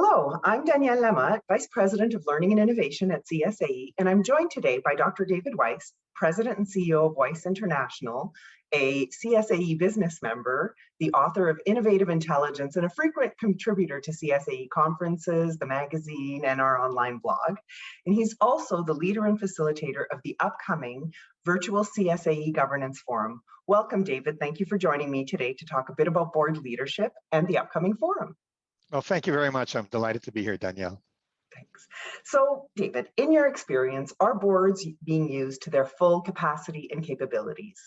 Hello, I'm Danielle Lama, Vice President of Learning and Innovation at CSAE, and I'm joined today by Dr. David Weiss, President and CEO of Weiss International, a CSAE business member, the author of Innovative Intelligence, and a frequent contributor to CSAE conferences, the magazine, and our online blog. And he's also the leader and facilitator of the upcoming virtual CSAE Governance Forum. Welcome, David. Thank you for joining me today to talk a bit about board leadership and the upcoming forum. Well, thank you very much. I'm delighted to be here, Danielle. Thanks. So, David, in your experience, are boards being used to their full capacity and capabilities?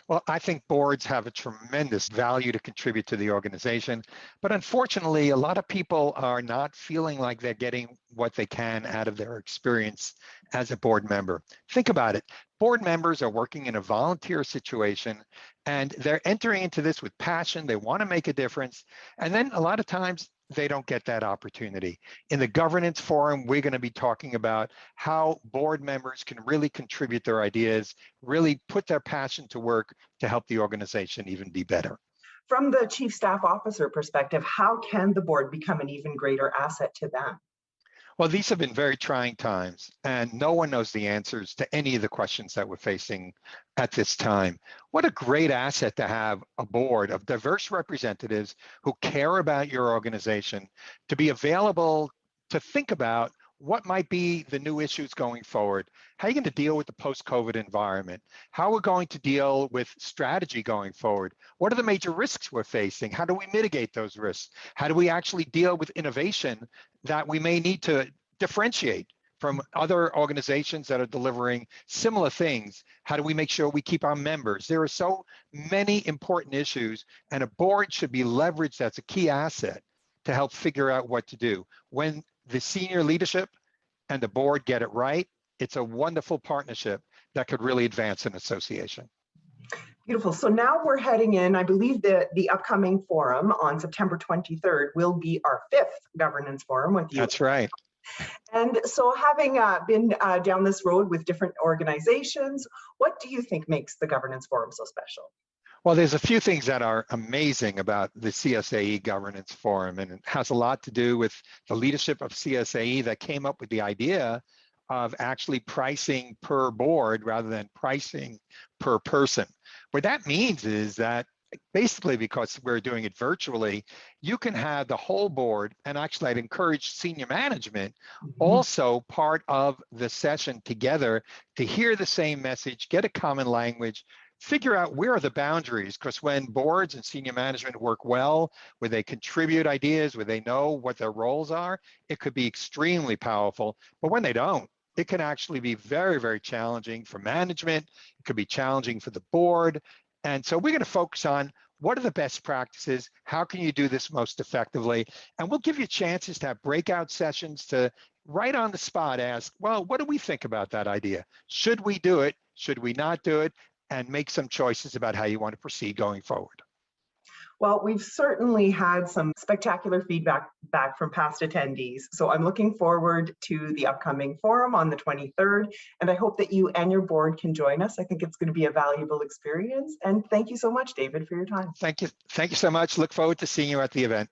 Well, I think boards have a tremendous value to contribute to the organization, but unfortunately, a lot of people are not feeling like they're getting what they can out of their experience as a board member. Think about it. Board members are working in a volunteer situation and they're entering into this with passion. They want to make a difference. And then a lot of times they don't get that opportunity. In the governance forum, we're going to be talking about how board members can really contribute their ideas, really put their passion to work to help the organization even be better. From the Chief Staff Officer perspective, how can the board become an even greater asset to them? Well, these have been very trying times, and no one knows the answers to any of the questions that we're facing at this time. What a great asset to have a board of diverse representatives who care about your organization, to be available to think about what might be the new issues going forward. How are you going to deal with the post-COVID environment? How we're going to deal with strategy going forward? What are the major risks we're facing? How do we mitigate those risks? How do we actually deal with innovation that we may need to differentiate from other organizations that are delivering similar things? How do we make sure we keep our members? There are so many important issues, and a board should be leveraged as a key asset to help figure out what to do. When the senior leadership and the board get it right, it's a wonderful partnership that could really advance an association. Beautiful. So now we're heading in, I believe that the upcoming forum on September 23rd will be our 5th governance forum with you. That's right. And so having been down this road with different organizations, what do you think makes the governance forum so special? Well, there's a few things that are amazing about the CSAE Governance Forum, and it has a lot to do with the leadership of CSAE that came up with the idea of actually pricing per board rather than pricing per person. What that means is that basically, because we're doing it virtually, you can have the whole board, and actually I'd encourage senior management also part of the session together to hear the same message, get a common language, figure out where are the boundaries, because when boards and senior management work well, where they contribute ideas, where they know what their roles are, it could be extremely powerful. But when they don't, it can actually be very, very challenging for management. It could be challenging for the board. And so we're going to focus on what are the best practices? How can you do this most effectively? And we'll give you chances to have breakout sessions to right on the spot ask, well, what do we think about that idea? Should we do it? Should we not do it? And make some choices about how you want to proceed going forward. Well, we've certainly had some spectacular feedback back from past attendees. So I'm looking forward to the upcoming forum on the 23rd, and I hope that you and your board can join us. I think it's going to be a valuable experience. And thank you so much, David, for your time. Thank you. Thank you so much. Look forward to seeing you at the event.